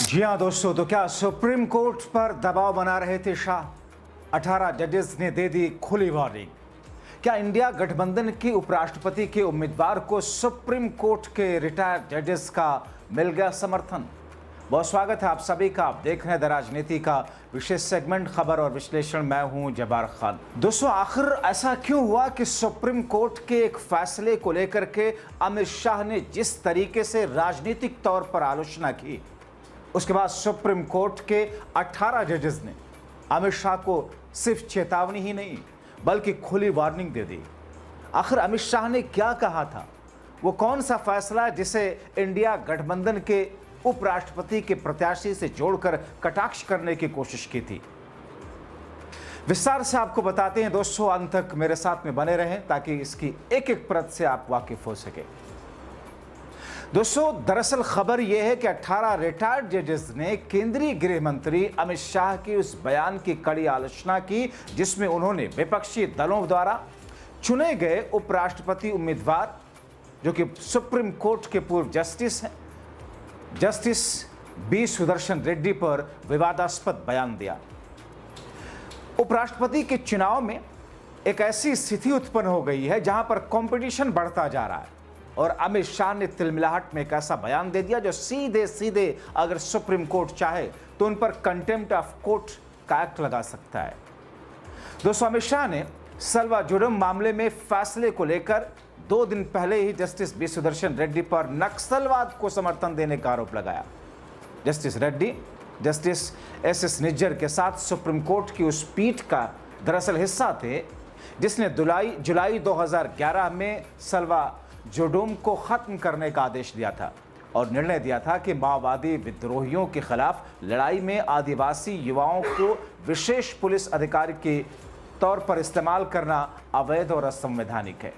जी हाँ दोस्तों, तो क्या सुप्रीम कोर्ट पर दबाव बना रहे थे शाह? 18 जजेस ने दे दी खुली वार्निंग। क्या इंडिया गठबंधन की उपराष्ट्रपति के उम्मीदवार को सुप्रीम कोर्ट के रिटायर्ड जजेस का मिल गया समर्थन? बहुत स्वागत है आप सभी का। आप देख रहे हैं द राजनीति का विशेष सेगमेंट खबर और विश्लेषण। मैं हूं जब्बार खान। दोस्तों, आखिर ऐसा क्यों हुआ कि सुप्रीम कोर्ट के एक फैसले को लेकर के अमित शाह ने जिस तरीके से राजनीतिक तौर पर आलोचना की, उसके बाद सुप्रीम कोर्ट के 18 जजेस ने अमित शाह को सिर्फ चेतावनी ही नहीं बल्कि खुली वार्निंग दे दी। आखिर अमित शाह ने क्या कहा था? वो कौन सा फैसला जिसे इंडिया गठबंधन के उपराष्ट्रपति के प्रत्याशी से जोड़कर कटाक्ष करने की कोशिश की थी? विस्तार से आपको बताते हैं दोस्तों। अंत तक मेरे साथ में बने रहें ताकि इसकी एक एक परत से आप वाकिफ हो सके। दोस्तों, दरअसल खबर यह है कि 18 रिटायर्ड जजेस ने केंद्रीय गृह मंत्री अमित शाह की उस बयान की कड़ी आलोचना की जिसमें उन्होंने विपक्षी दलों द्वारा चुने गए उपराष्ट्रपति उम्मीदवार, जो कि सुप्रीम कोर्ट के पूर्व जस्टिस हैं, जस्टिस बी सुदर्शन रेड्डी पर विवादास्पद बयान दिया। उपराष्ट्रपति के चुनाव में एक ऐसी स्थिति उत्पन्न हो गई है जहां पर कंपटीशन बढ़ता जा रहा है और अमित शाह ने तिलमिलाहट में एक ऐसा बयान दे दिया जो सीधे सीधे अगर सुप्रीम कोर्ट चाहे तो उन पर कंटेम्प्ट ऑफ कोर्ट का एक्ट लगा सकता है। दोस्तों, अमित शाह ने सलवा जुडम मामले में फैसले को लेकर 2 दिन पहले ही जस्टिस बी सुदर्शन रेड्डी पर नक्सलवाद को समर्थन देने का आरोप लगाया। Justice Reddy justice S Nijjar के साथ सुप्रीम कोर्ट की उस पीठ का दरअसल हिस्सा थे जिसने जुलाई 2011 में सलवा जुडम को खत्म करने का आदेश दिया था और निर्णय दिया था कि माओवादी विद्रोहियों के खिलाफ लड़ाई में आदिवासी युवाओं को विशेष पुलिस अधिकारी के तौर पर इस्तेमाल करना अवैध और असंवैधानिक है।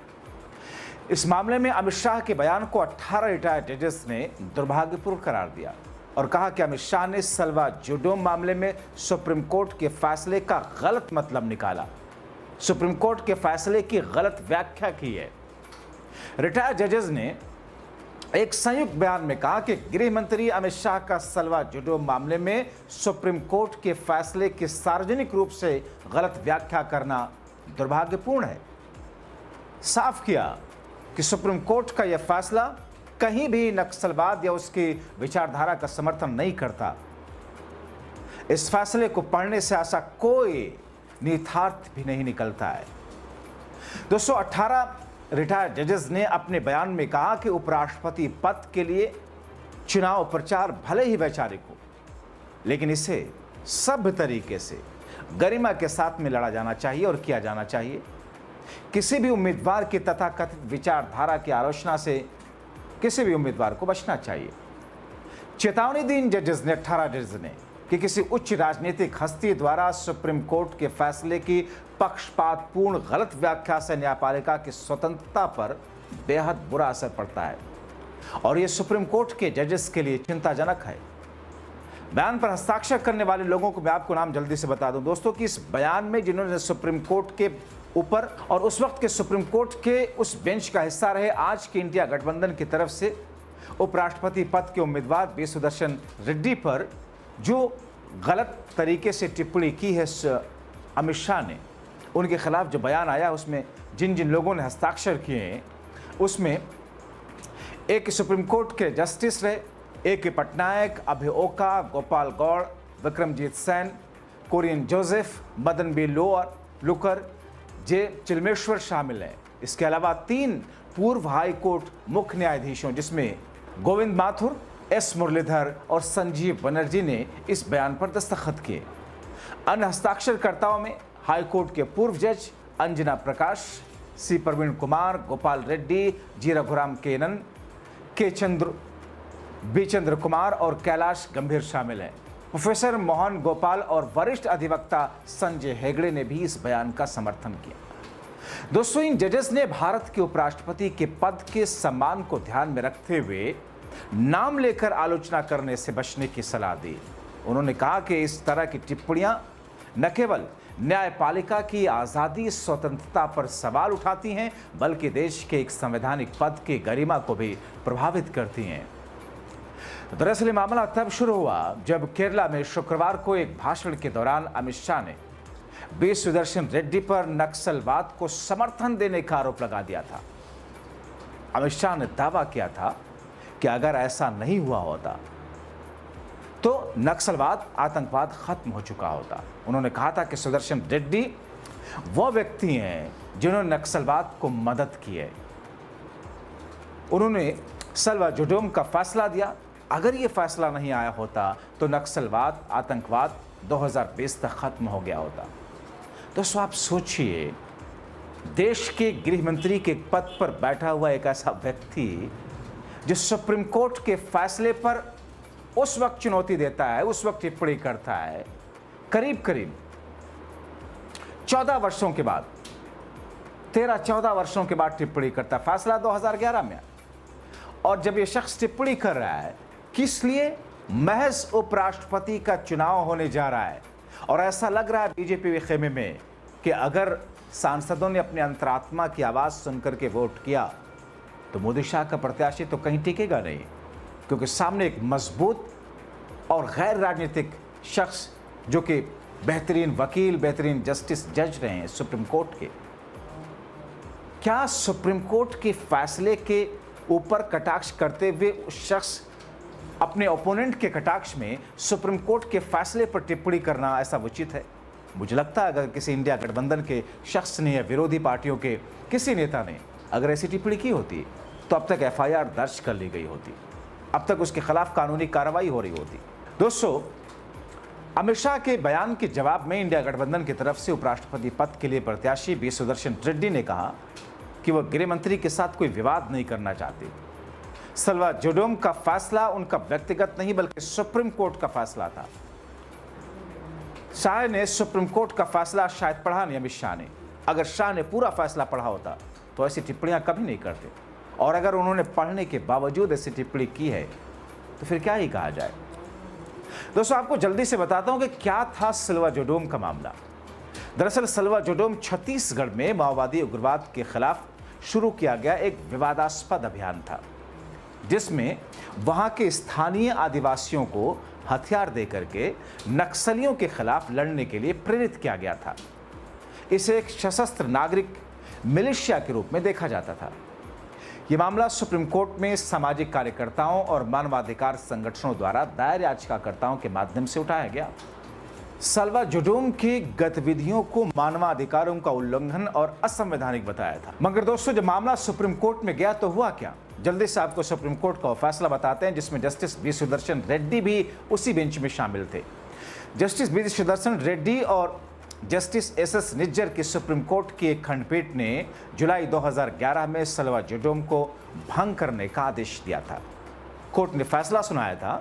इस मामले में अमित शाह के बयान को 18 रिटायर्ड जजेस ने दुर्भाग्यपूर्ण करार दिया और कहा कि अमित शाह ने सलवा जुडम मामले में सुप्रीम कोर्ट के फैसले का गलत मतलब निकाला, सुप्रीम कोर्ट के फैसले की गलत व्याख्या की है। रिटायर्ड जजेस ने एक संयुक्त बयान में कहा कि गृह मंत्री अमित शाह का सलवा जुडम मामले में सुप्रीम कोर्ट के फैसले की सार्वजनिक रूप से गलत व्याख्या करना दुर्भाग्यपूर्ण है। साफ किया कि सुप्रीम कोर्ट का यह फैसला कहीं भी नक्सलवाद या उसकी विचारधारा का समर्थन नहीं करता। इस फैसले को पढ़ने से ऐसा कोई निहितार्थ भी नहीं निकलता है। दोस्तों, 18 रिटायर्ड जजेस ने अपने बयान में कहा कि उपराष्ट्रपति पद के लिए चुनाव प्रचार भले ही वैचारिक हो, लेकिन इसे सभ्य तरीके से गरिमा के साथ में लड़ा जाना चाहिए और किया जाना चाहिए। किसी भी उम्मीदवार की तथाकथित विचारधारा की आलोचना से किसी भी उम्मीदवार को बचना चाहिए। चेतावनी दी इन जजेस ने 18 जजेस ने कि किसी उच्च राजनीतिक हस्ती द्वारा सुप्रीम कोर्ट के फैसले की पक्षपातपूर्ण गलत व्याख्या से न्यायपालिका की स्वतंत्रता पर बेहद बुरा असर पड़ता है और यह सुप्रीम कोर्ट के जजेस के लिए चिंताजनक है। बयान पर हस्ताक्षर करने वाले लोगों को मैं आपको नाम जल्दी से बता दूं दोस्तों कि इस बयान में जिन्होंने सुप्रीम कोर्ट के ऊपर और उस वक्त के सुप्रीम कोर्ट के उस बेंच का हिस्सा रहे आज के इंडिया गठबंधन की तरफ से उपराष्ट्रपति पद के उम्मीदवार बी सुदर्शन रेड्डी पर जो गलत तरीके से टिप्पणी की है अमित शाह ने, उनके खिलाफ जो बयान आया उसमें जिन जिन लोगों ने हस्ताक्षर किए हैं उसमें एक सुप्रीम कोर्ट के जस्टिस रहे A.K. Patnaik, Abhay Oka, Gopal Gowda, Vikramjit Sen, Kurian Joseph, Madan B Lokur, J Chelameswar शामिल हैं। इसके अलावा 3 पूर्व हाई कोर्ट मुख्य न्यायाधीशों जिसमें गोविंद माथुर, एस मुरलीधर और संजीव बनर्जी ने इस बयान पर दस्तखत किए। अन्य हस्ताक्षरकर्ताओं में हाई कोर्ट के पूर्व जज अंजना प्रकाश, सी प्रवीण कुमार, गोपाल रेड्डी, जी रघुराम केनन, बी चंद्र कुमार और कैलाश गंभीर शामिल हैं। प्रोफेसर मोहन गोपाल और वरिष्ठ अधिवक्ता संजय हेगड़े ने भी इस बयान का समर्थन किया। दोस्तों, इन जजेस ने भारत के उपराष्ट्रपति के पद के सम्मान को ध्यान में रखते हुए नाम लेकर आलोचना करने से बचने की सलाह दी। उन्होंने कहा कि इस तरह की टिप्पणियां न केवल न्यायपालिका की आज़ादी स्वतंत्रता पर सवाल उठाती हैं बल्कि देश के एक संवैधानिक पद की गरिमा को भी प्रभावित करती हैं। दरअसल ये मामला तब शुरू हुआ जब केरला में शुक्रवार को एक भाषण के दौरान अमित शाह ने बी सुदर्शन रेड्डी पर नक्सलवाद को समर्थन देने का आरोप लगा दिया था। अमित शाह ने दावा किया था कि अगर ऐसा नहीं हुआ होता तो नक्सलवाद, आतंकवाद खत्म हो चुका होता। उन्होंने कहा था कि सुदर्शन रेड्डी वो व्यक्ति हैं जिन्होंने नक्सलवाद को मदद की है। उन्होंने सल्वा जुडोम का फैसला दिया। अगर ये फैसला नहीं आया होता तो नक्सलवाद, आतंकवाद 2020 तक खत्म हो गया होता। दोस्तों आप सोचिए, देश के गृह मंत्री के पद पर बैठा हुआ एक ऐसा व्यक्ति जो सुप्रीम कोर्ट के फैसले पर उस वक्त चुनौती देता है, उस वक्त टिप्पणी करता है, करीब करीब 14 वर्षों के बाद, 13-14 वर्षों के बाद टिप्पणी करता है। फैसला 2011 में, और जब ये शख्स टिप्पणी कर रहा है, किस लिए? महज उपराष्ट्रपति का चुनाव होने जा रहा है और ऐसा लग रहा है बीजेपी के खेमे में कि अगर सांसदों ने अपने अंतरात्मा की आवाज़ सुनकर के वोट किया तो मोदी शाह का प्रत्याशी तो कहीं टिकेगा नहीं, क्योंकि सामने एक मजबूत और गैर राजनीतिक शख्स जो कि बेहतरीन वकील, बेहतरीन जस्टिस जज रहे हैं सुप्रीम कोर्ट के। क्या सुप्रीम कोर्ट के फैसले के ऊपर कटाक्ष करते हुए उस शख्स अपने ओपोनेंट के कटाक्ष में सुप्रीम कोर्ट के फैसले पर टिप्पणी करना ऐसा उचित है? मुझे लगता है अगर किसी इंडिया गठबंधन के शख्स ने या विरोधी पार्टियों के किसी नेता ने अगर ऐसी टिप्पणी की होती तो अब तक एफआईआर दर्ज कर ली गई होती, अब तक उसके खिलाफ कानूनी कार्रवाई हो रही होती। दोस्तों, अमित शाह के बयान के जवाब में इंडिया गठबंधन की तरफ से उपराष्ट्रपति पद के लिए प्रत्याशी बी सुदर्शन रेड्डी ने कहा कि वह गृह मंत्री के साथ कोई विवाद नहीं करना चाहते। सल्वा जुडोम का फैसला उनका व्यक्तिगत नहीं बल्कि सुप्रीम कोर्ट का फैसला था। शाह ने सुप्रीम कोर्ट का फैसला शायद पढ़ा नहीं, अमित शाह ने। अगर शाह ने पूरा फैसला पढ़ा होता तो ऐसी टिप्पणियां कभी नहीं करते, और अगर उन्होंने पढ़ने के बावजूद ऐसी टिप्पणी की है तो फिर क्या ही कहा जाए। दोस्तों आपको जल्दी से बताता हूं कि क्या था सल्वा जुडोम का मामला। दरअसल सल्वा जुडोम छत्तीसगढ़ में माओवादी उग्रवाद के खिलाफ शुरू किया गया एक विवादास्पद अभियान था, जिसमें वहां के स्थानीय आदिवासियों को हथियार देकर के नक्सलियों के खिलाफ लड़ने के लिए प्रेरित किया गया था। इसे एक सशस्त्र नागरिक मिलिशिया के रूप में देखा जाता था। यह मामला सुप्रीम कोर्ट में सामाजिक कार्यकर्ताओं और मानवाधिकार संगठनों द्वारा दायर याचिकाकर्ताओं के माध्यम से उठाया गया। सल्वा जुडोम की गतिविधियों को मानवाधिकारों का उल्लंघन और असंवैधानिक बताया था। मगर दोस्तों जब मामला सुप्रीम कोर्ट में गया तो हुआ क्या, जल्दी से आपको सुप्रीम कोर्ट का फैसला बताते हैं, जिसमें जस्टिस बी सुदर्शन रेड्डी भी उसी बेंच में शामिल थे। जस्टिस बी सुदर्शन रेड्डी और जस्टिस एस निज्जर की सुप्रीम कोर्ट की एक खंडपीठ ने जुलाई 2011 में सल्वा जुडोम को भंग करने का आदेश दिया था। कोर्ट ने फैसला सुनाया था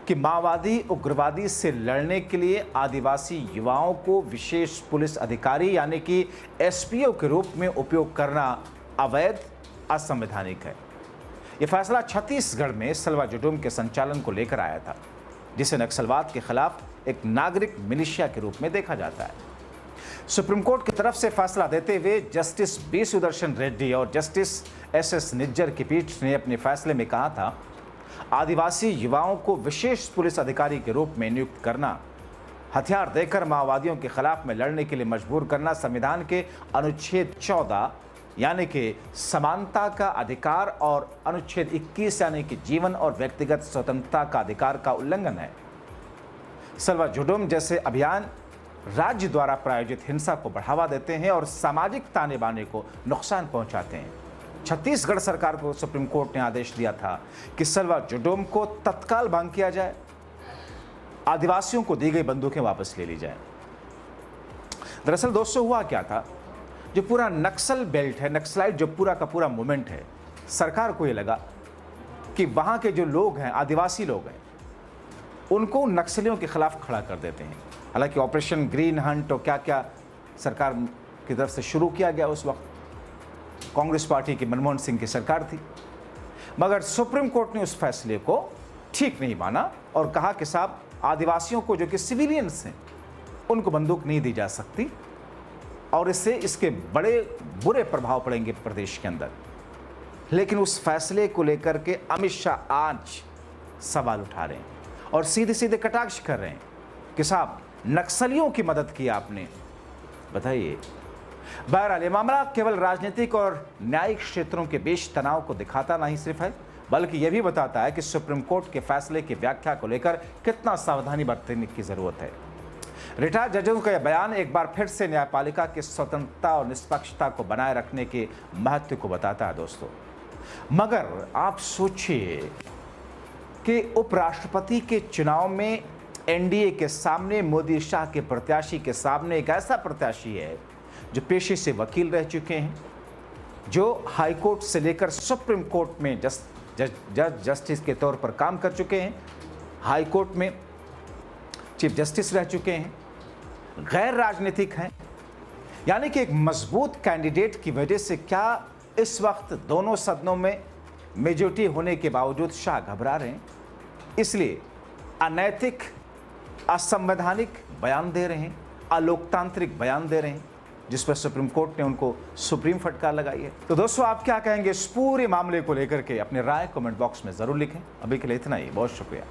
कि माओवादी उग्रवादी से लड़ने के लिए आदिवासी युवाओं को विशेष पुलिस अधिकारी यानी कि एसपीओ के रूप में उपयोग करना अवैध, असंवैधानिक है। यह फैसला छत्तीसगढ़ में सल्वा जुडोम के संचालन को लेकर आया था, जिसे नक्सलवाद के खिलाफ एक नागरिक मिलिशिया के रूप में देखा जाता है। सुप्रीम कोर्ट की तरफ से फैसला देते हुए जस्टिस बी सुदर्शन रेड्डी और जस्टिस एस निज्जर की पीठ ने अपने फैसले में कहा था, आदिवासी युवाओं को विशेष पुलिस अधिकारी के रूप में नियुक्त करना, हथियार देकर माओवादियों के खिलाफ में लड़ने के लिए मजबूर करना संविधान के अनुच्छेद 14 यानी कि समानता का अधिकार और अनुच्छेद 21 यानी कि जीवन और व्यक्तिगत स्वतंत्रता का अधिकार का उल्लंघन है। सल्वा जुडोम जैसे अभियान राज्य द्वारा प्रायोजित हिंसा को बढ़ावा देते हैं और सामाजिक ताने बाने को नुकसान पहुंचाते हैं। छत्तीसगढ़ सरकार को सुप्रीम कोर्ट ने आदेश दिया था कि सल्वा जुडोम को तत्काल भंग किया जाए, आदिवासियों को दी गई बंदूकें वापस ले ली जाए। दरअसल दोस्तों हुआ क्या था, जो पूरा नक्सल बेल्ट है, नक्सलाइट जो पूरा का पूरा मूवमेंट है, सरकार को ये लगा कि वहाँ के जो लोग हैं, आदिवासी लोग हैं, उनको नक्सलियों के खिलाफ खड़ा कर देते हैं। हालांकि ऑपरेशन ग्रीन हंट और क्या क्या सरकार की तरफ से शुरू किया गया, उस वक्त कांग्रेस पार्टी की मनमोहन सिंह की सरकार थी, मगर सुप्रीम कोर्ट ने उस फैसले को ठीक नहीं माना और कहा कि साहब आदिवासियों को जो कि सिविलियंस हैं उनको बंदूक नहीं दी जा सकती और इससे इसके बड़े बुरे प्रभाव पड़ेंगे प्रदेश के अंदर। लेकिन उस फैसले को लेकर के अमित शाह आज सवाल उठा रहे हैं और सीधे सीधे कटाक्ष कर रहे हैं कि साहब नक्सलियों की मदद की आपने। बताइए। बहरहाल ये मामला केवल राजनीतिक और न्यायिक क्षेत्रों के बीच तनाव को दिखाता नहीं सिर्फ है, बल्कि यह भी बताता है कि सुप्रीम कोर्ट के फैसले की व्याख्या को लेकर कितना सावधानी बरतने की जरूरत है। रिटायर्ड जजों का यह बयान एक बार फिर से न्यायपालिका की स्वतंत्रता और निष्पक्षता को बनाए रखने के महत्व को बताता है दोस्तों। मगर आप सोचिए कि उपराष्ट्रपति के चुनाव में एनडीए के सामने, मोदी शाह के प्रत्याशी के सामने एक ऐसा प्रत्याशी है जो पेशे से वकील रह चुके हैं, जो हाईकोर्ट से लेकर सुप्रीम कोर्ट में जस्टिस के तौर पर काम कर चुके हैं, हाईकोर्ट में चीफ जस्टिस रह चुके हैं, गैर राजनीतिक हैं। यानी कि एक मजबूत कैंडिडेट की वजह से क्या इस वक्त दोनों सदनों में मेजॉरिटी होने के बावजूद शाह घबरा रहे हैं, इसलिए अनैतिक, असंवैधानिक बयान दे रहे हैं, अलोकतांत्रिक बयान दे रहे हैं, जिस पर सुप्रीम कोर्ट ने उनको सुप्रीम फटकार लगाई है। तो दोस्तों आप क्या कहेंगे इस पूरे मामले को लेकर के? अपने राय कमेंट बॉक्स में जरूर लिखें। अभी के लिए इतना ही, बहुत शुक्रिया।